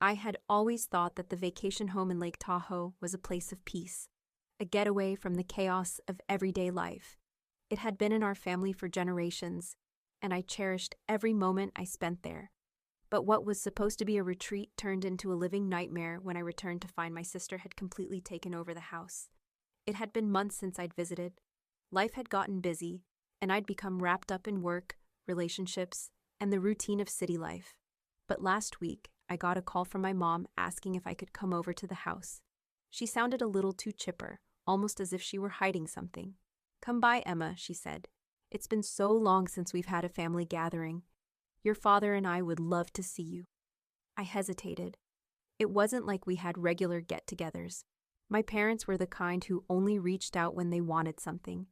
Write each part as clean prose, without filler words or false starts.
I had always thought that the vacation home in Lake Tahoe was a place of peace, a getaway from the chaos of everyday life. It had been in our family for generations, and I cherished every moment I spent there. But what was supposed to be a retreat turned into a living nightmare when I returned to find my sister had completely taken over the house. It had been months since I'd visited. Life had gotten busy, and I'd become wrapped up in work, relationships, and the routine of city life. But last week, I got a call from my mom asking if I could come over to the house. She sounded a little too chipper, almost as if she were hiding something. "Come by, Emma," she said. "It's been so long since we've had a family gathering. Your father and I would love to see you." I hesitated. It wasn't like we had regular get-togethers. My parents were the kind who only reached out when they wanted something.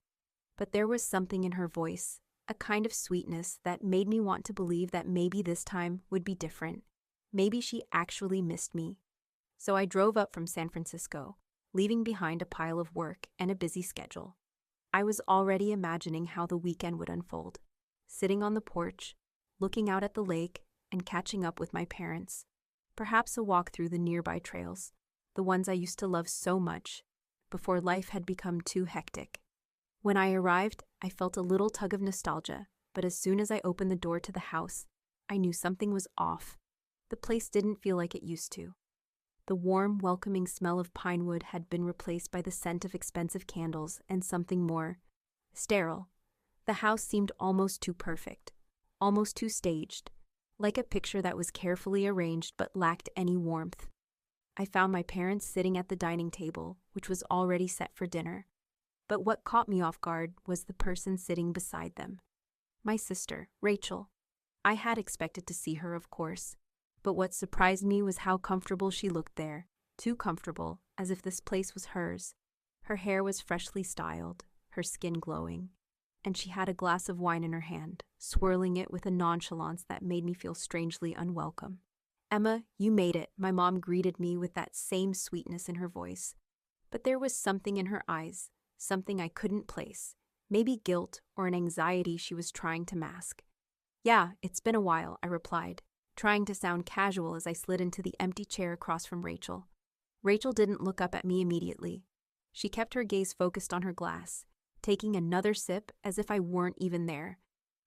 But there was something in her voice, a kind of sweetness that made me want to believe that maybe this time would be different. Maybe she actually missed me. So I drove up from San Francisco, leaving behind a pile of work and a busy schedule. I was already imagining how the weekend would unfold, sitting on the porch, looking out at the lake, and catching up with my parents. Perhaps a walk through the nearby trails, the ones I used to love so much, before life had become too hectic. When I arrived, I felt a little tug of nostalgia, but as soon as I opened the door to the house, I knew something was off. The place didn't feel like it used to. The warm, welcoming smell of pine wood had been replaced by the scent of expensive candles and something more sterile. The house seemed almost too perfect, almost too staged, like a picture that was carefully arranged but lacked any warmth. I found my parents sitting at the dining table, which was already set for dinner. But what caught me off guard was the person sitting beside them. My sister, Rachel. I had expected to see her, of course. But what surprised me was how comfortable she looked there. Too comfortable, as if this place was hers. Her hair was freshly styled, her skin glowing, and she had a glass of wine in her hand, swirling it with a nonchalance that made me feel strangely unwelcome. "Emma, you made it," my mom greeted me with that same sweetness in her voice. But there was something in her eyes, something I couldn't place, maybe guilt or an anxiety she was trying to mask. "Yeah, it's been a while," I replied, trying to sound casual as I slid into the empty chair across from Rachel. Rachel didn't look up at me immediately. She kept her gaze focused on her glass, taking another sip as if I weren't even there.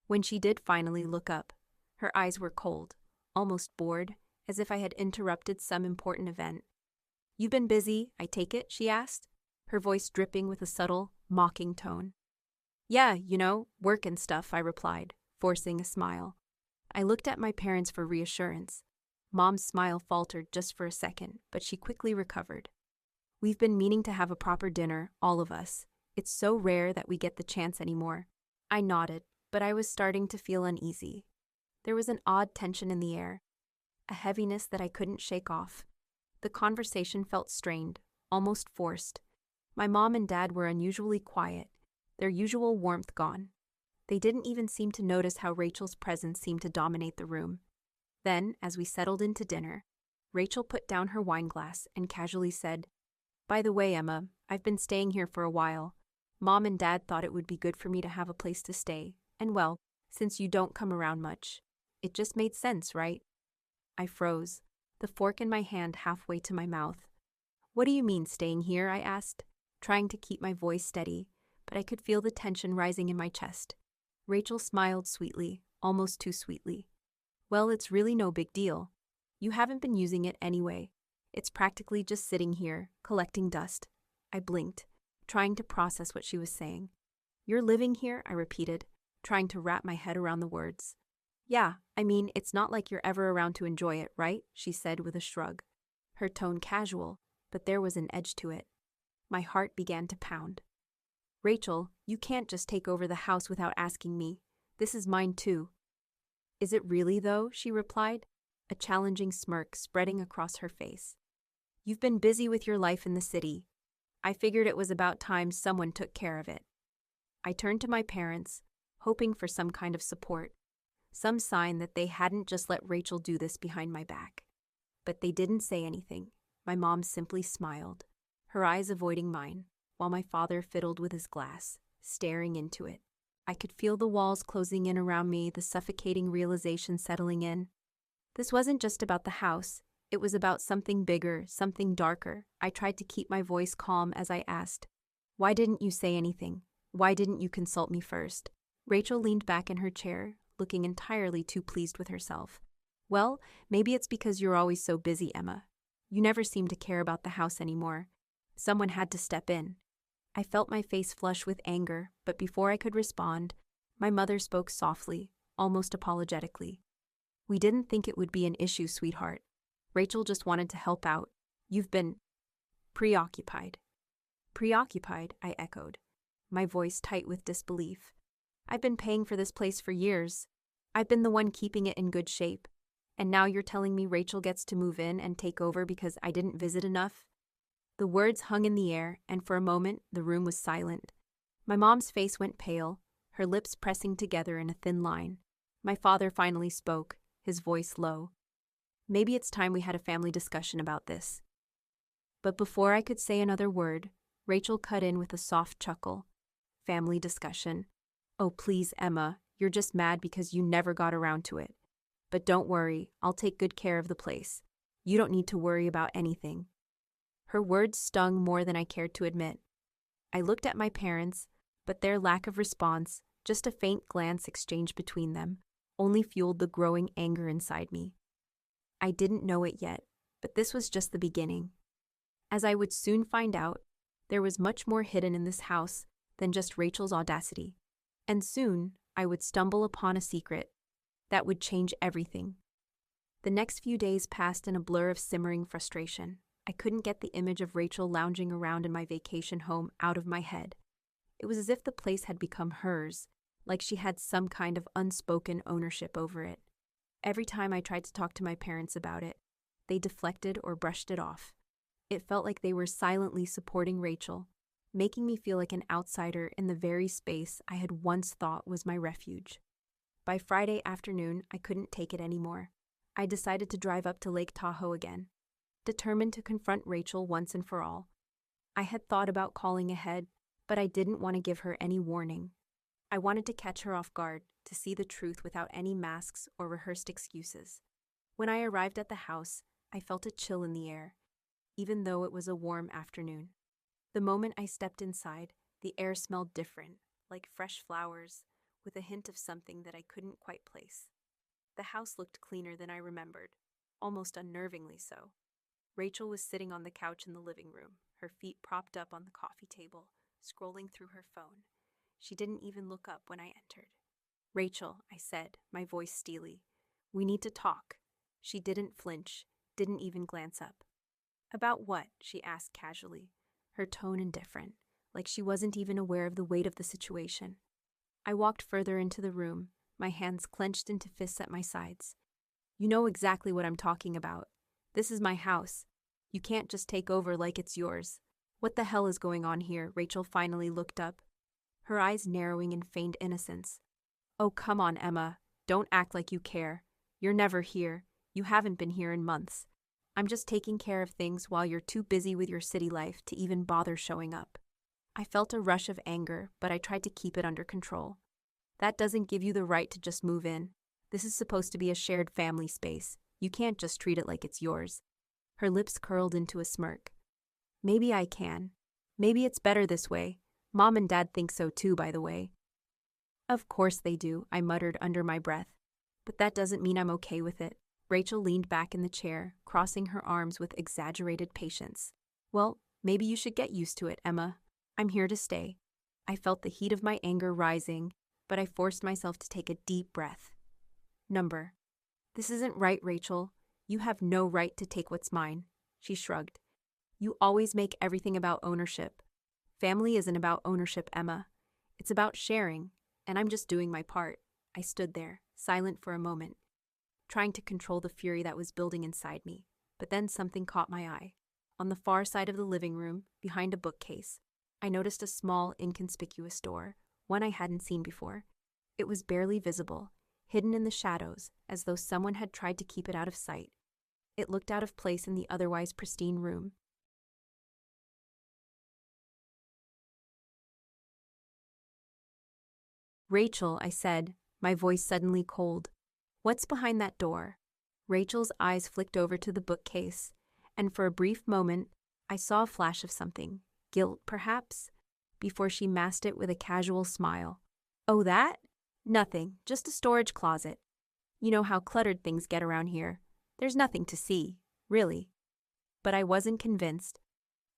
When she did finally look up, her eyes were cold, almost bored, as if I had interrupted some important event. "You've been busy, I take it?" she asked, her voice dripping with a subtle, mocking tone. "Yeah, work and stuff," I replied, forcing a smile. I looked at my parents for reassurance. Mom's smile faltered just for a second, but she quickly recovered. "We've been meaning to have a proper dinner, all of us. It's so rare that we get the chance anymore." I nodded, but I was starting to feel uneasy. There was an odd tension in the air, a heaviness that I couldn't shake off. The conversation felt strained, almost forced. My mom and dad were unusually quiet, their usual warmth gone. They didn't even seem to notice how Rachel's presence seemed to dominate the room. Then, as we settled into dinner, Rachel put down her wine glass and casually said, "By the way, Emma, I've been staying here for a while. Mom and Dad thought it would be good for me to have a place to stay, and well, since you don't come around much, it just made sense, right?" I froze, the fork in my hand halfway to my mouth. "What do you mean, staying here?" I asked, trying to keep my voice steady, but I could feel the tension rising in my chest. Rachel smiled sweetly, almost too sweetly. "Well, it's really no big deal. You haven't been using it anyway. It's practically just sitting here, collecting dust." I blinked, trying to process what she was saying. "You're living here?" I repeated, trying to wrap my head around the words. "Yeah, I mean, it's not like you're ever around to enjoy it, right?" she said with a shrug. Her tone casual, but there was an edge to it. My heart began to pound. "Rachel, you can't just take over the house without asking me. This is mine too." "Is it really, though?" she replied, a challenging smirk spreading across her face. "You've been busy with your life in the city. I figured it was about time someone took care of it." I turned to my parents, hoping for some kind of support, some sign that they hadn't just let Rachel do this behind my back. But they didn't say anything. My mom simply smiled, her eyes avoiding mine, while my father fiddled with his glass, staring into it. I could feel the walls closing in around me, the suffocating realization settling in. This wasn't just about the house, It was about something bigger, something darker. I tried to keep my voice calm as I asked, "Why didn't you say anything? Why didn't you consult me first?" Rachel leaned back in her chair, looking entirely too pleased with herself. "Well, maybe it's because you're always so busy, Emma. You never seem to care about the house anymore. Someone had to step in." I felt my face flush with anger, but before I could respond, my mother spoke softly, almost apologetically. "We didn't think it would be an issue, sweetheart. Rachel just wanted to help out. You've been preoccupied." "Preoccupied?" I echoed, my voice tight with disbelief. "I've been paying for this place for years. I've been the one keeping it in good shape. And now you're telling me Rachel gets to move in and take over because I didn't visit enough?" The words hung in the air, and for a moment the room was silent. My mom's face went pale, her lips pressing together in a thin line. My father finally spoke, his voice low. "Maybe it's time we had a family discussion about this." But before I could say another word, Rachel cut in with a soft chuckle. "Family discussion? Oh, please, Emma, you're just mad because you never got around to it. But don't worry, I'll take good care of the place. You don't need to worry about anything." Her words stung more than I cared to admit. I looked at my parents, but their lack of response, just a faint glance exchanged between them, only fueled the growing anger inside me. I didn't know it yet, but this was just the beginning. As I would soon find out, there was much more hidden in this house than just Rachel's audacity. And soon, I would stumble upon a secret that would change everything. The next few days passed in a blur of simmering frustration. I couldn't get the image of Rachel lounging around in my vacation home out of my head. It was as if the place had become hers, like she had some kind of unspoken ownership over it. Every time I tried to talk to my parents about it, they deflected or brushed it off. It felt like they were silently supporting Rachel, making me feel like an outsider in the very space I had once thought was my refuge. By Friday afternoon, I couldn't take it anymore. I decided to drive up to Lake Tahoe again, determined to confront Rachel once and for all. I had thought about calling ahead, but I didn't want to give her any warning. I wanted to catch her off guard, to see the truth without any masks or rehearsed excuses. When I arrived at the house, I felt a chill in the air, even though it was a warm afternoon. The moment I stepped inside, the air smelled different, like fresh flowers, with a hint of something that I couldn't quite place. The house looked cleaner than I remembered, almost unnervingly so. Rachel was sitting on the couch in the living room, her feet propped up on the coffee table, scrolling through her phone. She didn't even look up when I entered. "Rachel," I said, my voice steely, "we need to talk." She didn't flinch, didn't even glance up. "About what?" she asked casually, her tone indifferent, like she wasn't even aware of the weight of the situation. I walked further into the room, my hands clenched into fists at my sides. "You know exactly what I'm talking about. This is my house. You can't just take over like it's yours." "What the hell is going on here?" Rachel finally looked up, her eyes narrowing in feigned innocence. "Oh, come on, Emma. Don't act like you care. You're never here. You haven't been here in months. I'm just taking care of things while you're too busy with your city life to even bother showing up." I felt a rush of anger, but I tried to keep it under control. "That doesn't give you the right to just move in. This is supposed to be a shared family space. You can't just treat it like it's yours." Her lips curled into a smirk. "Maybe I can. Maybe it's better this way. Mom and Dad think so too, by the way." "Of course they do," I muttered under my breath. "But that doesn't mean I'm okay with it." Rachel leaned back in the chair, crossing her arms with exaggerated patience. "Well, maybe you should get used to it, Emma. I'm here to stay." I felt the heat of my anger rising, but I forced myself to take a deep breath. "This isn't right, Rachel. You have no right to take what's mine." She shrugged. "You always make everything about ownership. Family isn't about ownership, Emma. It's about sharing, and I'm just doing my part." I stood there, silent for a moment, trying to control the fury that was building inside me, but then something caught my eye. On the far side of the living room, behind a bookcase, I noticed a small, inconspicuous door, one I hadn't seen before. It was barely visible, hidden in the shadows, as though someone had tried to keep it out of sight. It looked out of place in the otherwise pristine room. "Rachel," I said, my voice suddenly cold, "what's behind that door?" Rachel's eyes flicked over to the bookcase, and for a brief moment, I saw a flash of something. Guilt, perhaps? Before she masked it with a casual smile. Oh, that? Nothing, just a storage closet. You know how cluttered things get around here. There's nothing to see, really. But I wasn't convinced.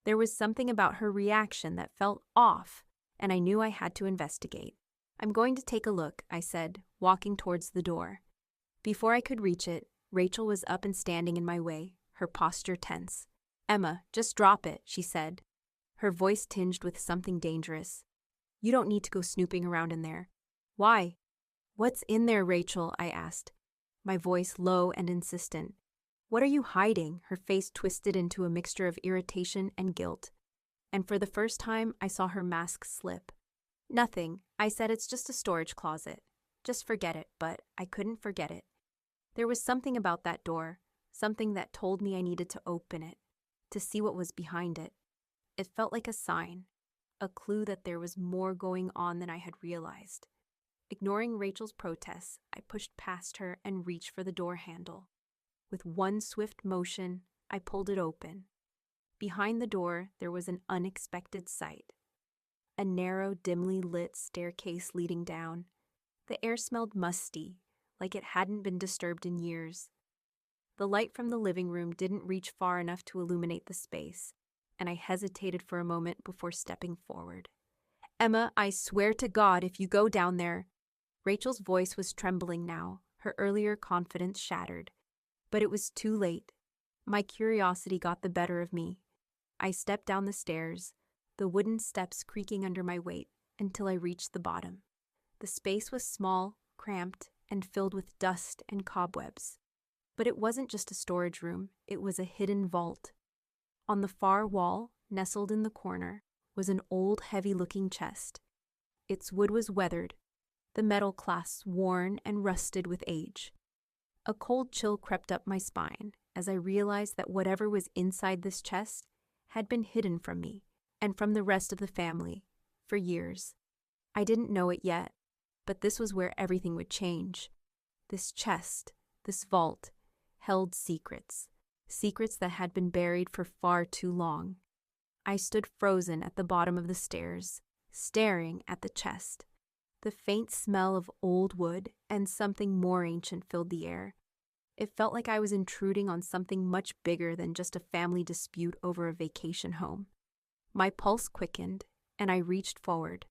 There was something about her reaction that felt off, and I knew I had to investigate. I'm going to take a look, I said, walking towards the door. Before I could reach it, Rachel was up and standing in my way, her posture tense. Emma, just drop it, she said, her voice tinged with something dangerous. You don't need to go snooping around in there. Why? What's in there, Rachel? I asked, my voice low and insistent. What are you hiding? Her face twisted into a mixture of irritation and guilt. And for the first time, I saw her mask slip. Nothing. I said it's just a storage closet. Just forget it, but I couldn't forget it. There was something about that door, something that told me I needed to open it, to see what was behind it. It felt like a sign, a clue that there was more going on than I had realized. Ignoring Rachel's protests, I pushed past her and reached for the door handle. With one swift motion, I pulled it open. Behind the door, there was an unexpected sight. A narrow, dimly lit staircase leading down. The air smelled musty, like it hadn't been disturbed in years. The light from the living room didn't reach far enough to illuminate the space, and I hesitated for a moment before stepping forward. Emma, I swear to God, if you go down there... Rachel's voice was trembling now, her earlier confidence shattered. But it was too late. My curiosity got the better of me. I stepped down the stairs, the wooden steps creaking under my weight, until I reached the bottom. The space was small, cramped, and filled with dust and cobwebs. But it wasn't just a storage room, it was a hidden vault. On the far wall, nestled in the corner, was an old, heavy-looking chest. Its wood was weathered, the metal clasps worn and rusted with age. A cold chill crept up my spine as I realized that whatever was inside this chest had been hidden from me and from the rest of the family for years. I didn't know it yet, but this was where everything would change. This chest, this vault, held secrets, secrets that had been buried for far too long. I stood frozen at the bottom of the stairs, staring at the chest. The faint smell of old wood and something more ancient filled the air. It felt like I was intruding on something much bigger than just a family dispute over a vacation home. My pulse quickened, and I reached forward,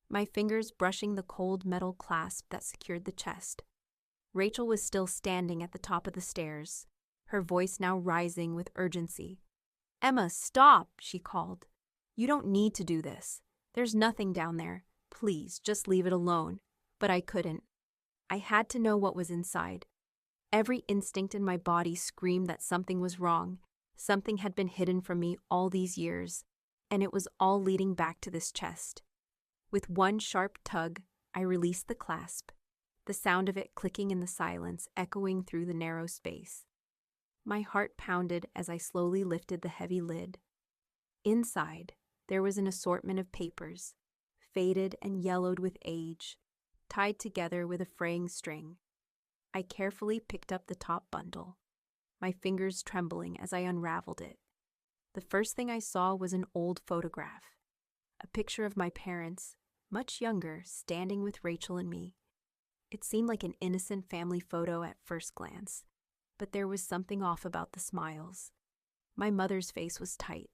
my fingers brushing the cold metal clasp that secured the chest. Rachel was still standing at the top of the stairs, her voice now rising with urgency. Emma, stop, she called. You don't need to do this. There's nothing down there. Please, just leave it alone. But I couldn't. I had to know what was inside. Every instinct in my body screamed that something was wrong. Something had been hidden from me all these years, and it was all leading back to this chest. With one sharp tug, I released the clasp, the sound of it clicking in the silence echoing through the narrow space. My heart pounded as I slowly lifted the heavy lid. Inside, there was an assortment of papers, faded and yellowed with age, tied together with a fraying string. I carefully picked up the top bundle, my fingers trembling as I unraveled it. The first thing I saw was an old photograph, a picture of my parents, much younger, standing with Rachel and me. It seemed like an innocent family photo at first glance, but there was something off about the smiles. My mother's face was tight,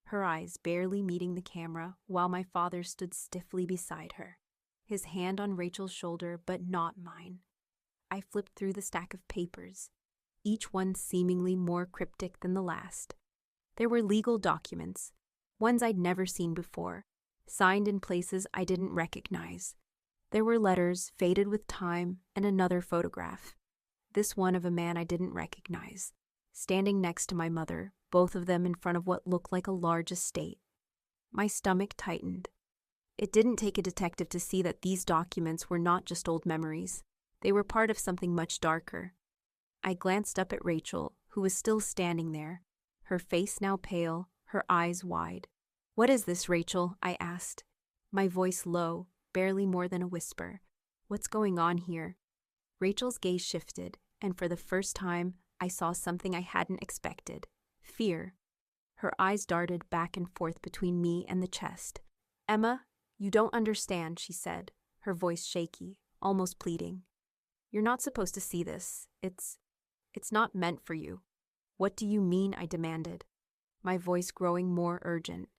her eyes barely meeting the camera, while my father stood stiffly beside her, his hand on Rachel's shoulder but not mine. I flipped through the stack of papers, each one seemingly more cryptic than the last. There were legal documents, ones I'd never seen before, signed in places I didn't recognize. There were letters, faded with time, and another photograph, this one of a man I didn't recognize, standing next to my mother, both of them in front of what looked like a large estate. My stomach tightened. It didn't take a detective to see that these documents were not just old memories. They were part of something much darker. I glanced up at Rachel, who was still standing there, her face now pale, her eyes wide. What is this, Rachel? I asked, my voice low, barely more than a whisper. What's going on here? Rachel's gaze shifted, and for the first time, I saw something I hadn't expected: fear. Her eyes darted back and forth between me and the chest. "Emma, you don't understand," she said, her voice shaky, almost pleading. "You're not supposed to see this. It's not meant for you." "What do you mean?" I demanded, my voice growing more urgent.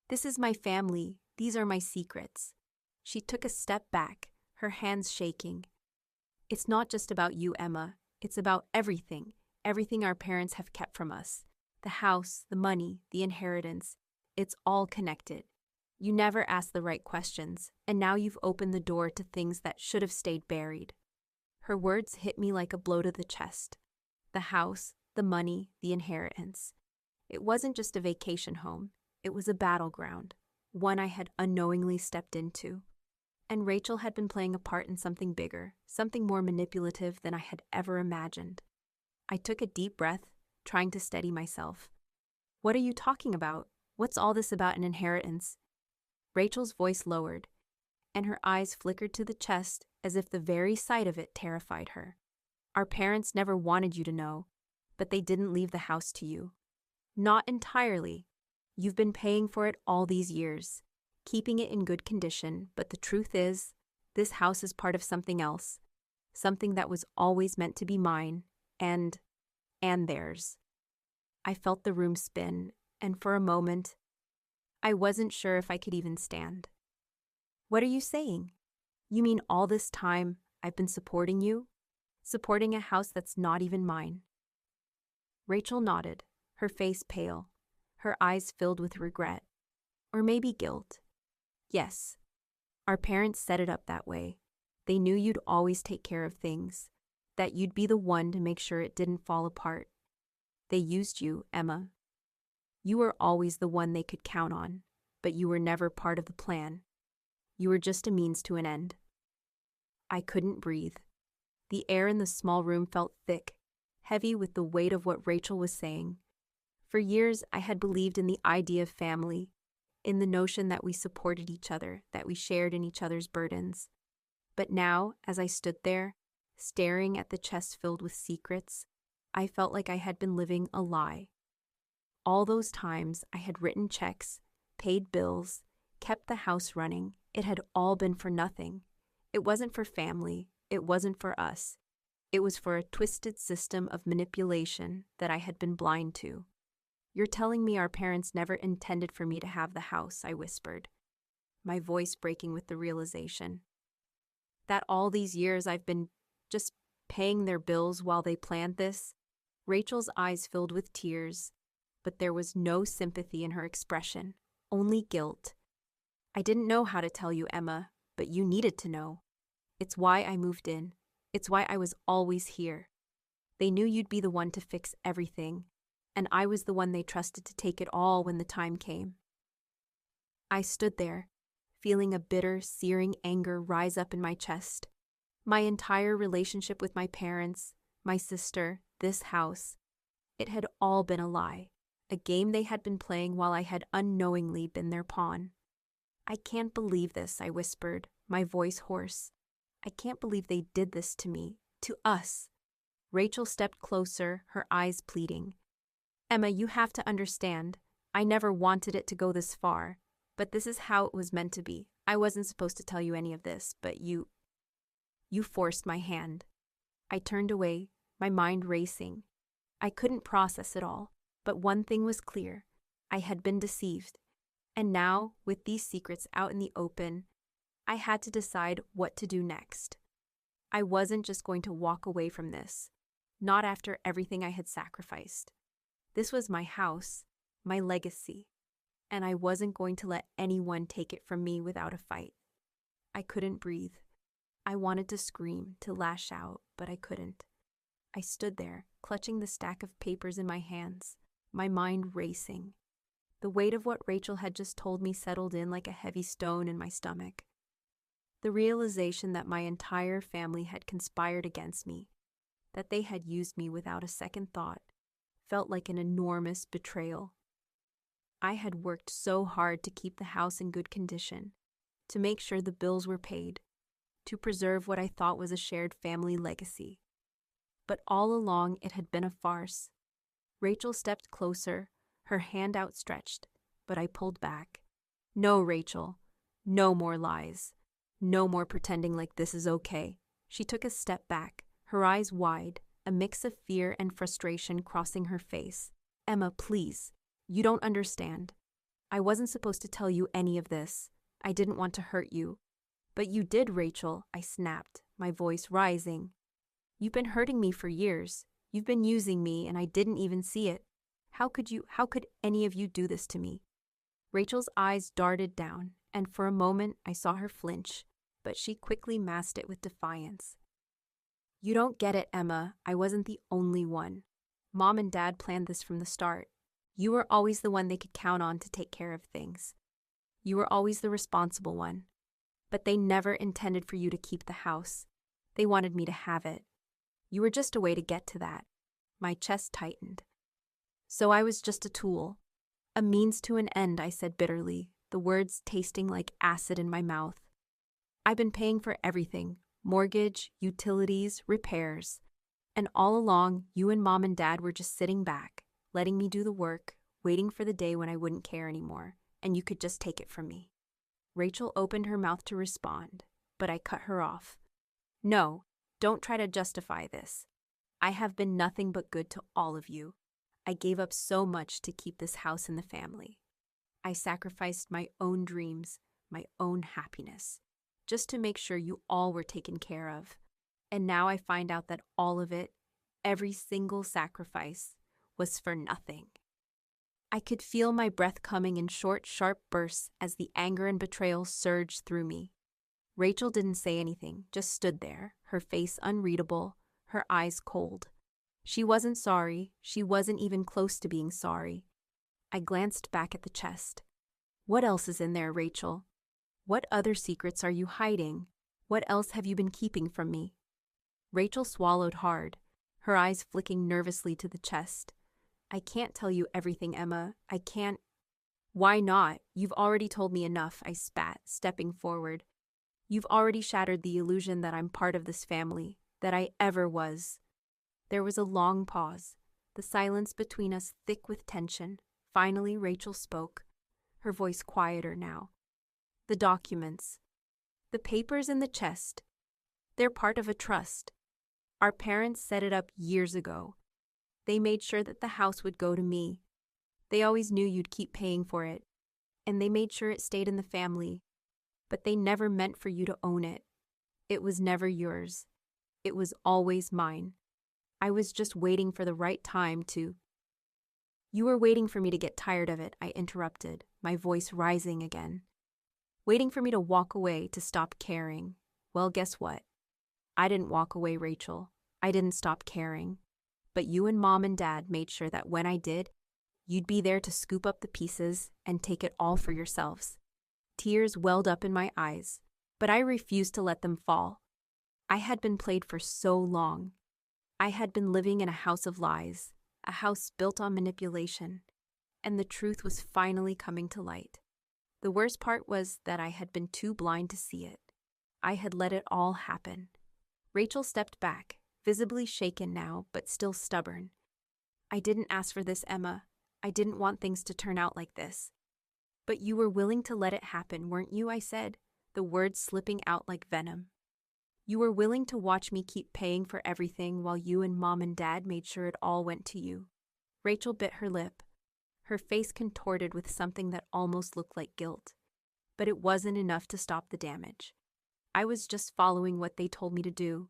"This is my family. These are my secrets." She took a step back, her hands shaking. "It's not just about you, Emma. It's about everything our parents have kept from us. The house, the money, the inheritance. It's all connected. You never asked the right questions, and now you've opened the door to things that should have stayed buried." Her words hit me like a blow to the chest. The house, the money, the inheritance. It wasn't just a vacation home. It was a battleground, one I had unknowingly stepped into. And Rachel had been playing a part in something bigger, something more manipulative than I had ever imagined. I took a deep breath, trying to steady myself. "What are you talking about? What's all this about an inheritance?" Rachel's voice lowered, and her eyes flickered to the chest as if the very sight of it terrified her. "Our parents never wanted you to know, but they didn't leave the house to you. Not entirely. You've been paying for it all these years, keeping it in good condition, but the truth is, this house is part of something else, something that was always meant to be mine, and theirs." I felt the room spin, and for a moment, I wasn't sure if I could even stand. "What are you saying? You mean all this time I've been supporting you? Supporting a house that's not even mine?" Rachel nodded, her face pale, her eyes filled with regret, or maybe guilt. "Yes. Our parents set it up that way. They knew you'd always take care of things, that you'd be the one to make sure it didn't fall apart. They used you, Emma. You were always the one they could count on, but you were never part of the plan. You were just a means to an end." I couldn't breathe. The air in the small room felt thick, heavy with the weight of what Rachel was saying. For years, I had believed in the idea of family, in the notion that we supported each other, that we shared in each other's burdens. But now, as I stood there, staring at the chest filled with secrets, I felt like I had been living a lie. All those times I had written checks, paid bills, kept the house running, it had all been for nothing. It wasn't for family, it wasn't for us. It was for a twisted system of manipulation that I had been blind to. "You're telling me our parents never intended for me to have the house," I whispered, my voice breaking with the realization. "That all these years I've been just paying their bills while they planned this?" Rachel's eyes filled with tears, but there was no sympathy in her expression, only guilt. "I didn't know how to tell you, Emma, but you needed to know. It's why I moved in. It's why I was always here. They knew you'd be the one to fix everything, and I was the one they trusted to take it all when the time came." I stood there, feeling a bitter, searing anger rise up in my chest. My entire relationship with my parents, my sister, this house, it had all been a lie, a game they had been playing while I had unknowingly been their pawn. "I can't believe this," I whispered, my voice hoarse. "I can't believe they did this to me, to us." Rachel stepped closer, her eyes pleading. "Emma, you have to understand. I never wanted it to go this far, but this is how it was meant to be. I wasn't supposed to tell you any of this, but you forced my hand." I turned away, my mind racing. I couldn't process it all, but one thing was clear. I had been deceived. And now, with these secrets out in the open, I had to decide what to do next. I wasn't just going to walk away from this, not after everything I had sacrificed. This was my house, my legacy, and I wasn't going to let anyone take it from me without a fight. I couldn't breathe. I wanted to scream, to lash out, but I couldn't. I stood there, clutching the stack of papers in my hands, my mind racing. The weight of what Rachel had just told me settled in like a heavy stone in my stomach. The realization that my entire family had conspired against me, that they had used me without a second thought, felt like an enormous betrayal. I had worked so hard to keep the house in good condition, to make sure the bills were paid, to preserve what I thought was a shared family legacy. but all along it had been a farce. Rachel stepped closer, her hand outstretched, but I pulled back. No, Rachel. No more lies. No more pretending like this is okay. She took a step back, her eyes wide, a mix of fear and frustration crossing her face. Emma, please. You don't understand. I wasn't supposed to tell you any of this. I didn't want to hurt you. But you did, Rachel, I snapped, my voice rising. You've been hurting me for years. You've been using me, and I didn't even see it. How could any of you do this to me? Rachel's eyes darted down, and for a moment I saw her flinch, but she quickly masked it with defiance. You don't get it, Emma. I wasn't the only one. Mom and Dad planned this from the start. You were always the one they could count on to take care of things. You were always the responsible one. But they never intended for you to keep the house. They wanted me to have it. You were just a way to get to that. My chest tightened. So I was just a tool. A means to an end, I said bitterly, the words tasting like acid in my mouth. I've been paying for everything, mortgage, utilities, repairs. And all along, you and Mom and Dad were just sitting back, letting me do the work, waiting for the day when I wouldn't care anymore, and you could just take it from me. Rachel opened her mouth to respond, but I cut her off. No, don't try to justify this. I have been nothing but good to all of you. I gave up so much to keep this house in the family. I sacrificed my own dreams, my own happiness, just to make sure you all were taken care of. And now I find out that all of it, every single sacrifice, was for nothing. I could feel my breath coming in short, sharp bursts as the anger and betrayal surged through me. Rachel didn't say anything, just stood there, her face unreadable, her eyes cold. She wasn't sorry. She wasn't even close to being sorry. I glanced back at the chest. What else is in there, Rachel? What other secrets are you hiding? What else have you been keeping from me? Rachel swallowed hard, her eyes flicking nervously to the chest. I can't tell you everything, Emma. I can't. Why not? You've already told me enough, I spat, stepping forward. You've already shattered the illusion that I'm part of this family, that I ever was. There was a long pause, the silence between us thick with tension. Finally, Rachel spoke, her voice quieter now. The documents. The papers in the chest. They're part of a trust. Our parents set it up years ago. They made sure that the house would go to me. They always knew you'd keep paying for it, and they made sure it stayed in the family. But they never meant for you to own it. It was never yours. It was always mine. I was just waiting for the right time to... You were waiting for me to get tired of it, I interrupted, my voice rising again. Waiting for me to walk away, to stop caring. Well, guess what? I didn't walk away, Rachel. I didn't stop caring. But you and Mom and Dad made sure that when I did, you'd be there to scoop up the pieces and take it all for yourselves. Tears welled up in my eyes, but I refused to let them fall. I had been played for so long. I had been living in a house of lies, a house built on manipulation, and the truth was finally coming to light. The worst part was that I had been too blind to see it. I had let it all happen. Rachel stepped back, visibly shaken now, but still stubborn. I didn't ask for this, Emma. I didn't want things to turn out like this. But you were willing to let it happen, weren't you? I said, the words slipping out like venom. You were willing to watch me keep paying for everything while you and Mom and Dad made sure it all went to you. Rachel bit her lip, her face contorted with something that almost looked like guilt. But it wasn't enough to stop the damage. I was just following what they told me to do.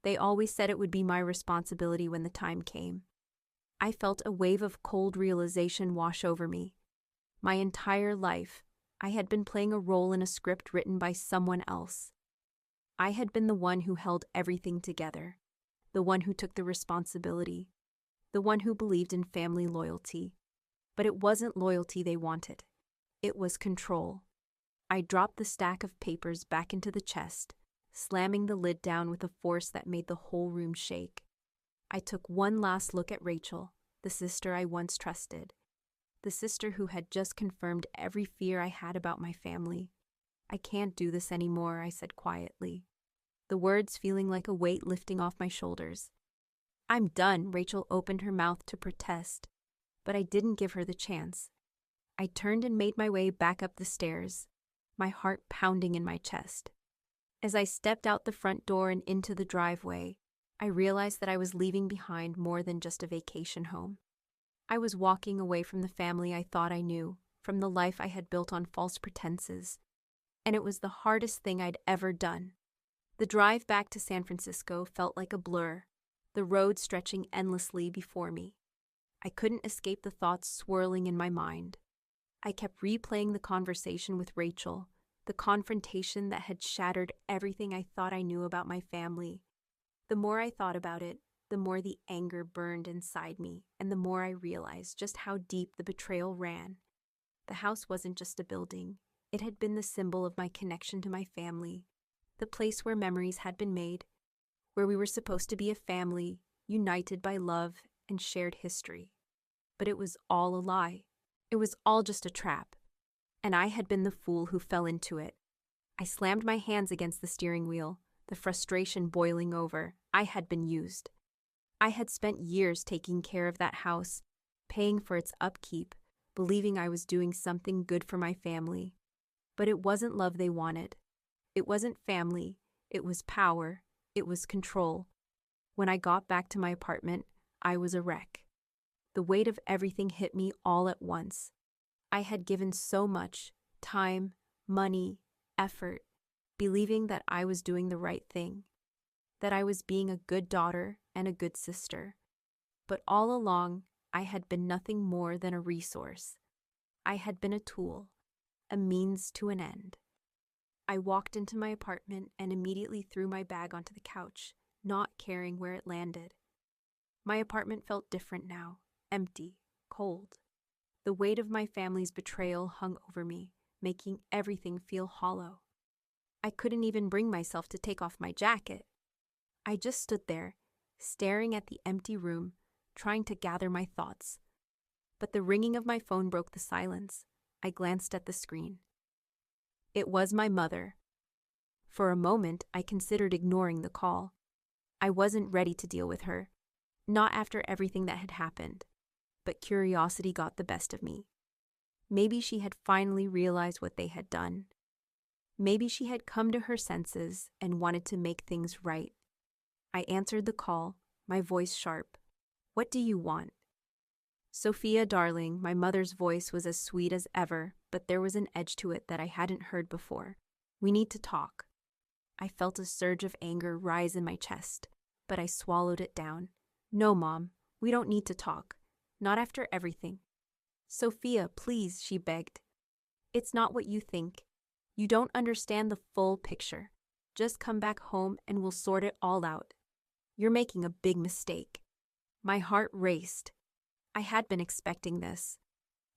They always said it would be my responsibility when the time came. I felt a wave of cold realization wash over me. My entire life, I had been playing a role in a script written by someone else. I had been the one who held everything together, the one who took the responsibility, the one who believed in family loyalty. But it wasn't loyalty they wanted. It was control. I dropped the stack of papers back into the chest, slamming the lid down with a force that made the whole room shake. I took one last look at Rachel, the sister I once trusted, the sister who had just confirmed every fear I had about my family. I can't do this anymore, I said quietly, the words feeling like a weight lifting off my shoulders. I'm done, Rachel opened her mouth to protest, but I didn't give her the chance. I turned and made my way back up the stairs, my heart pounding in my chest. As I stepped out the front door and into the driveway, I realized that I was leaving behind more than just a vacation home. I was walking away from the family I thought I knew, from the life I had built on false pretenses, and it was the hardest thing I'd ever done. The drive back to San Francisco felt like a blur, the road stretching endlessly before me. I couldn't escape the thoughts swirling in my mind. I kept replaying the conversation with Rachel, the confrontation that had shattered everything I thought I knew about my family. The more I thought about it, the more the anger burned inside me, and the more I realized just how deep the betrayal ran. The house wasn't just a building. It had been the symbol of my connection to my family, the place where memories had been made, where we were supposed to be a family, united by love and shared history. But it was all a lie. It was all just a trap. And I had been the fool who fell into it. I slammed my hands against the steering wheel, the frustration boiling over. I had been used. I had spent years taking care of that house, paying for its upkeep, believing I was doing something good for my family. But it wasn't love they wanted. It wasn't family. It was power. It was control. When I got back to my apartment, I was a wreck. The weight of everything hit me all at once. I had given so much time, money, effort, believing that I was doing the right thing, that I was being a good daughter and a good sister. But all along, I had been nothing more than a resource. I had been a tool, a means to an end. I walked into my apartment and immediately threw my bag onto the couch, not caring where it landed. My apartment felt different now, empty, cold. The weight of my family's betrayal hung over me, making everything feel hollow. I couldn't even bring myself to take off my jacket. I just stood there, staring at the empty room, trying to gather my thoughts. But the ringing of my phone broke the silence. I glanced at the screen. It was my mother. For a moment, I considered ignoring the call. I wasn't ready to deal with her, not after everything that had happened. But curiosity got the best of me. Maybe she had finally realized what they had done. Maybe she had come to her senses and wanted to make things right. I answered the call, my voice sharp. "What do you want?" "Sophia, darling," my mother's voice was as sweet as ever, but there was an edge to it that I hadn't heard before. "We need to talk." I felt a surge of anger rise in my chest, but I swallowed it down. "No, Mom, we don't need to talk. Not after everything." "Sophia, please," she begged. "It's not what you think. You don't understand the full picture. Just come back home and we'll sort it all out. You're making a big mistake." My heart raced. I had been expecting this.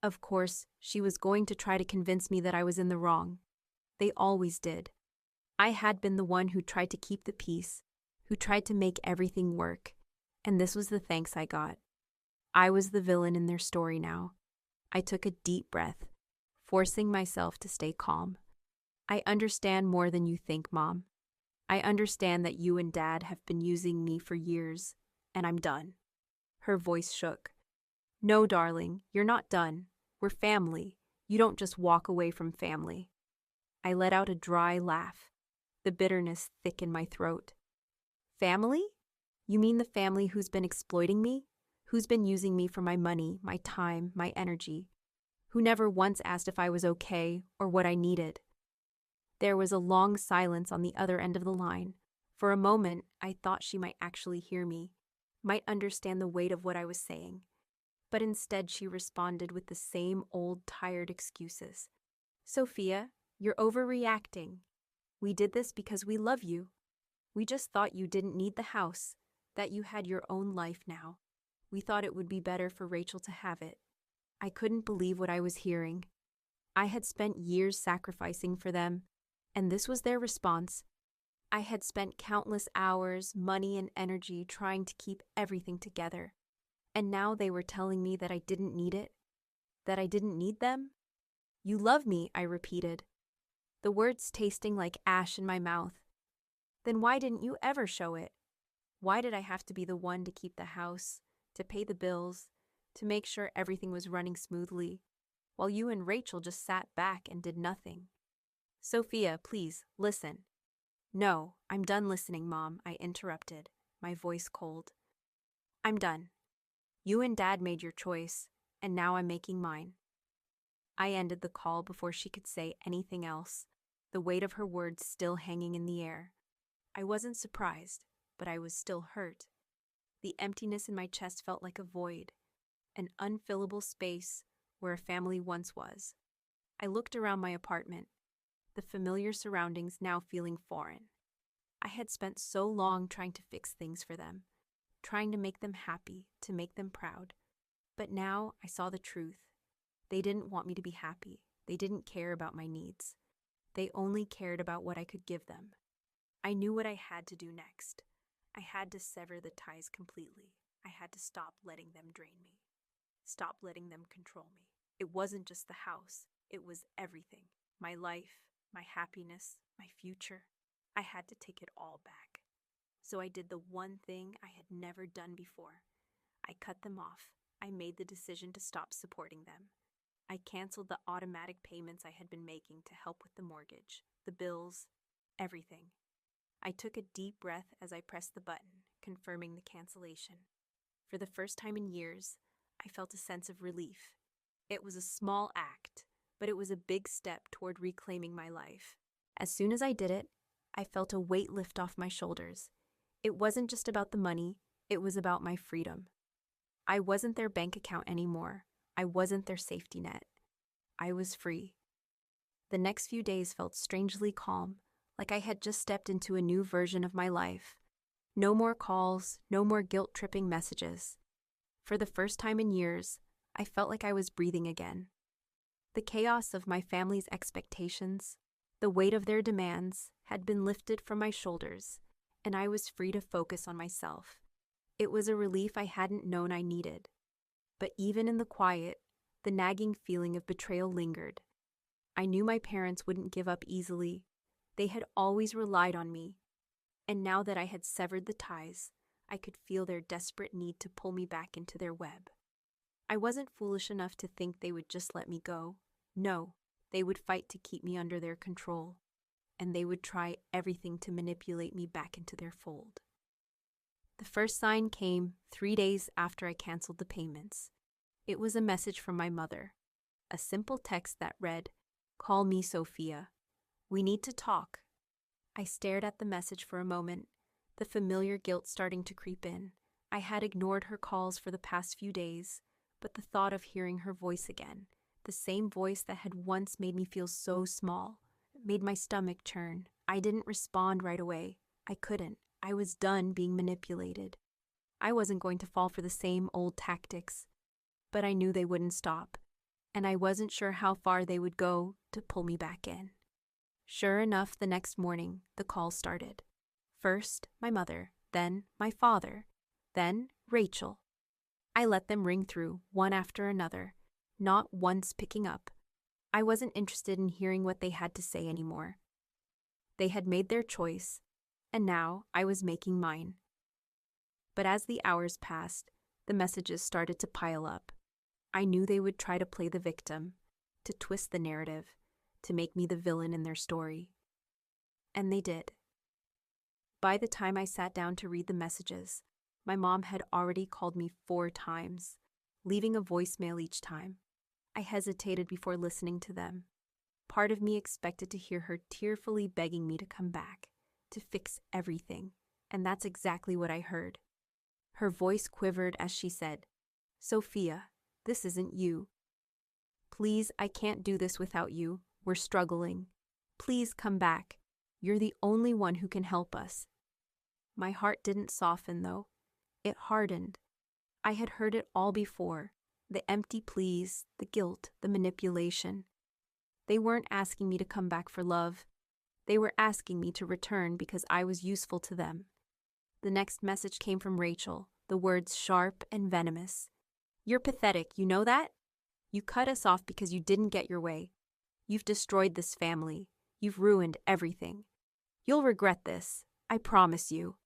Of course, she was going to try to convince me that I was in the wrong. They always did. I had been the one who tried to keep the peace, who tried to make everything work, and this was the thanks I got. I was the villain in their story now. I took a deep breath, forcing myself to stay calm. "I understand more than you think, Mom. I understand that you and Dad have been using me for years, and I'm done." Her voice shook. "No, darling, you're not done. We're family. You don't just walk away from family." I let out a dry laugh, the bitterness thick in my throat. "Family? You mean the family who's been exploiting me? Who's been using me for my money, my time, my energy? Who never once asked if I was okay or what I needed?" There was a long silence on the other end of the line. For a moment, I thought she might actually hear me, might understand the weight of what I was saying. But instead she responded with the same old tired excuses. "Sophia, you're overreacting. We did this because we love you. We just thought you didn't need the house, that you had your own life now. We thought it would be better for Rachel to have it." I couldn't believe what I was hearing. I had spent years sacrificing for them, and this was their response. I had spent countless hours, money, and energy trying to keep everything together. And now they were telling me that I didn't need it, that I didn't need them. "You love me," I repeated, the words tasting like ash in my mouth. "Then why didn't you ever show it? Why did I have to be the one to keep the house, to pay the bills, to make sure everything was running smoothly, while you and Rachel just sat back and did nothing? Sophia, please, listen. No, I'm done listening, Mom, I interrupted, my voice cold. I'm done. You and Dad made your choice, and now I'm making mine. I ended the call before she could say anything else, the weight of her words still hanging in the air. I wasn't surprised, but I was still hurt. The emptiness in my chest felt like a void, an unfillable space where a family once was. I looked around my apartment, the familiar surroundings now feeling foreign. I had spent so long trying to fix things for them, trying to make them happy, to make them proud. But now I saw the truth. They didn't want me to be happy. They didn't care about my needs. They only cared about what I could give them. I knew what I had to do next. I had to sever the ties completely. I had to stop letting them drain me. Stop letting them control me. It wasn't just the house. It was everything. My life, my happiness, my future. I had to take it all back. So I did the one thing I had never done before. I cut them off. I made the decision to stop supporting them. I canceled the automatic payments I had been making to help with the mortgage, the bills, everything. I took a deep breath as I pressed the button, confirming the cancellation. For the first time in years, I felt a sense of relief. It was a small act, but it was a big step toward reclaiming my life. As soon as I did it, I felt a weight lift off my shoulders. It wasn't just about the money, it was about my freedom. I wasn't their bank account anymore. I wasn't their safety net. I was free. The next few days felt strangely calm, like I had just stepped into a new version of my life. No more calls, no more guilt-tripping messages. For the first time in years, I felt like I was breathing again. The chaos of my family's expectations, the weight of their demands, had been lifted from my shoulders, and I was free to focus on myself. It was a relief I hadn't known I needed. But even in the quiet, the nagging feeling of betrayal lingered. I knew my parents wouldn't give up easily. They had always relied on me. And now that I had severed the ties, I could feel their desperate need to pull me back into their web. I wasn't foolish enough to think they would just let me go. No, they would fight to keep me under their control. And they would try everything to manipulate me back into their fold. The first sign came 3 days after I canceled the payments. It was a message from my mother, a simple text that read, "Call me Sophia. We need to talk." I stared at the message for a moment, the familiar guilt starting to creep in. I had ignored her calls for the past few days, but the thought of hearing her voice again, the same voice that had once made me feel so small, made my stomach churn. I didn't respond right away. I couldn't. I was done being manipulated. I wasn't going to fall for the same old tactics, but I knew they wouldn't stop, and I wasn't sure how far they would go to pull me back in. Sure enough, the next morning, the call started. First, my mother, then my father, then Rachel. I let them ring through, one after another, not once picking up. I wasn't interested in hearing what they had to say anymore. They had made their choice, and now I was making mine. But as the hours passed, the messages started to pile up. I knew they would try to play the victim, to twist the narrative, to make me the villain in their story. And they did. By the time I sat down to read the messages, my mom had already called me 4 times, leaving a voicemail each time. I hesitated before listening to them. Part of me expected to hear her tearfully begging me to come back, to fix everything, and that's exactly what I heard. Her voice quivered as she said, "Sophia, this isn't you. Please, I can't do this without you. We're struggling. Please come back. You're the only one who can help us." My heart didn't soften, though. It hardened. I had heard it all before, the empty pleas, the guilt, the manipulation. They weren't asking me to come back for love. They were asking me to return because I was useful to them. The next message came from Rachel, the words sharp and venomous. "You're pathetic, you know that? You cut us off because you didn't get your way. You've destroyed this family. You've ruined everything. You'll regret this, I promise you."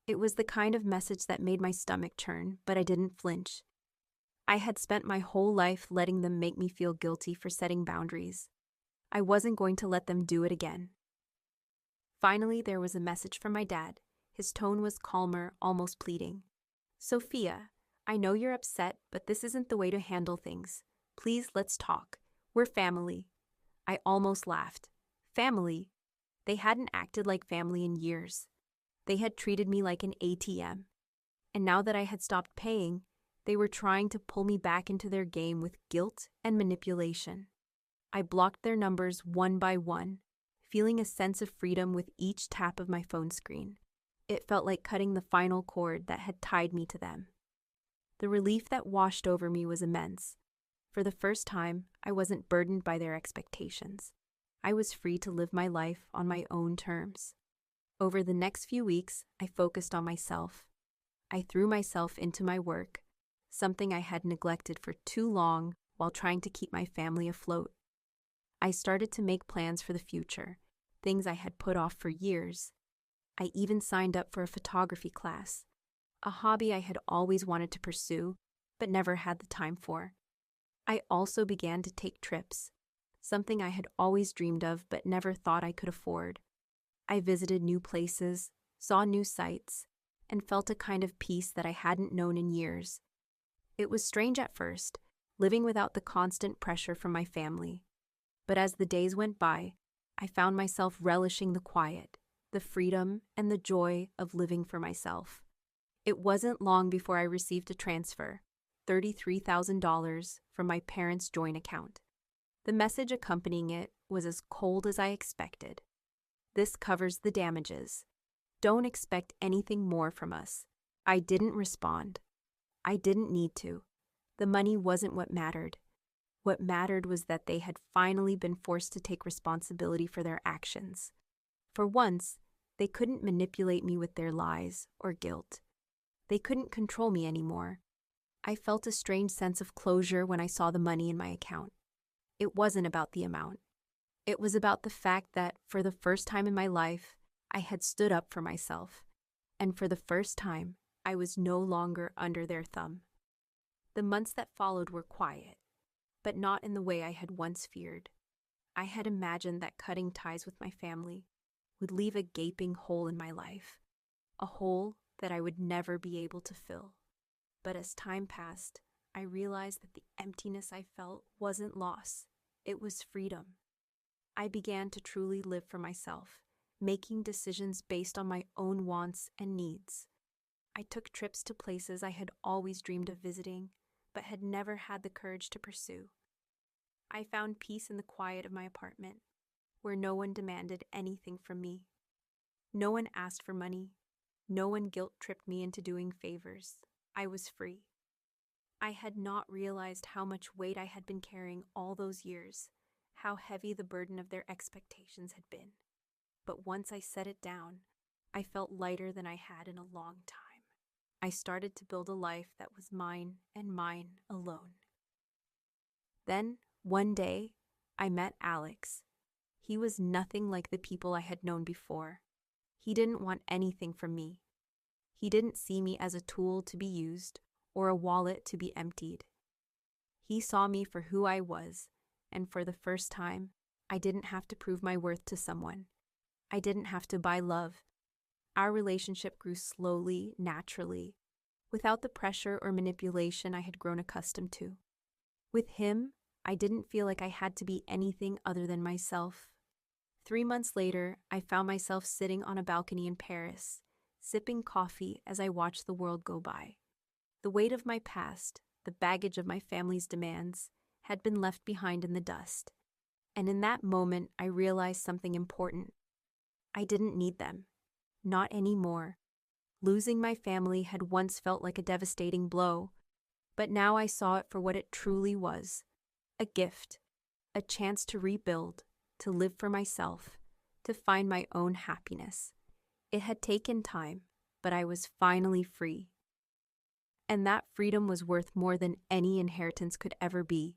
It was the kind of message that made my stomach churn, but I didn't flinch. I had spent my whole life letting them make me feel guilty for setting boundaries. I wasn't going to let them do it again. Finally, there was a message from my dad. His tone was calmer, almost pleading. "Sophia, I know you're upset, but this isn't the way to handle things. Please, let's talk. We're family." I almost laughed. Family? They hadn't acted like family in years. They had treated me like an ATM. And now that I had stopped paying, they were trying to pull me back into their game with guilt and manipulation. I blocked their numbers one by one, feeling a sense of freedom with each tap of my phone screen. It felt like cutting the final cord that had tied me to them. The relief that washed over me was immense. For the first time, I wasn't burdened by their expectations. I was free to live my life on my own terms. Over the next few weeks, I focused on myself. I threw myself into my work, something I had neglected for too long while trying to keep my family afloat. I started to make plans for the future, things I had put off for years. I even signed up for a photography class, a hobby I had always wanted to pursue, but never had the time for. I also began to take trips, something I had always dreamed of but never thought I could afford. I visited new places, saw new sights, and felt a kind of peace that I hadn't known in years. It was strange at first, living without the constant pressure from my family. But as the days went by, I found myself relishing the quiet, the freedom, and the joy of living for myself. It wasn't long before I received a transfer, $33,000, from my parents' joint account. The message accompanying it was as cold as I expected. "This covers the damages. Don't expect anything more from us." I didn't respond. I didn't need to. The money wasn't what mattered. What mattered was that they had finally been forced to take responsibility for their actions. For once, they couldn't manipulate me with their lies or guilt. They couldn't control me anymore. I felt a strange sense of closure when I saw the money in my account. It wasn't about the amount. It was about the fact that, for the first time in my life, I had stood up for myself. And for the first time, I was no longer under their thumb. The months that followed were quiet, but not in the way I had once feared. I had imagined that cutting ties with my family would leave a gaping hole in my life, a hole that I would never be able to fill. But as time passed, I realized that the emptiness I felt wasn't loss, it was freedom. I began to truly live for myself, making decisions based on my own wants and needs. I took trips to places I had always dreamed of visiting, but had never had the courage to pursue. I found peace in the quiet of my apartment, where no one demanded anything from me. No one asked for money. No one guilt-tripped me into doing favors. I was free. I had not realized how much weight I had been carrying all those years, how heavy the burden of their expectations had been. But once I set it down, I felt lighter than I had in a long time. I started to build a life that was mine and mine alone. Then, one day, I met Alex. He was nothing like the people I had known before. He didn't want anything from me. He didn't see me as a tool to be used or a wallet to be emptied. He saw me for who I was, and for the first time, I didn't have to prove my worth to someone. I didn't have to buy love. Our relationship grew slowly, naturally, without the pressure or manipulation I had grown accustomed to. With him, I didn't feel like I had to be anything other than myself. 3 months later, I found myself sitting on a balcony in Paris, sipping coffee as I watched the world go by. The weight of my past, the baggage of my family's demands, had been left behind in the dust. And in that moment, I realized something important. I didn't need them. Not anymore. Losing my family had once felt like a devastating blow, but now I saw it for what it truly was. A gift. A chance to rebuild, to live for myself, to find my own happiness. It had taken time, but I was finally free. And that freedom was worth more than any inheritance could ever be.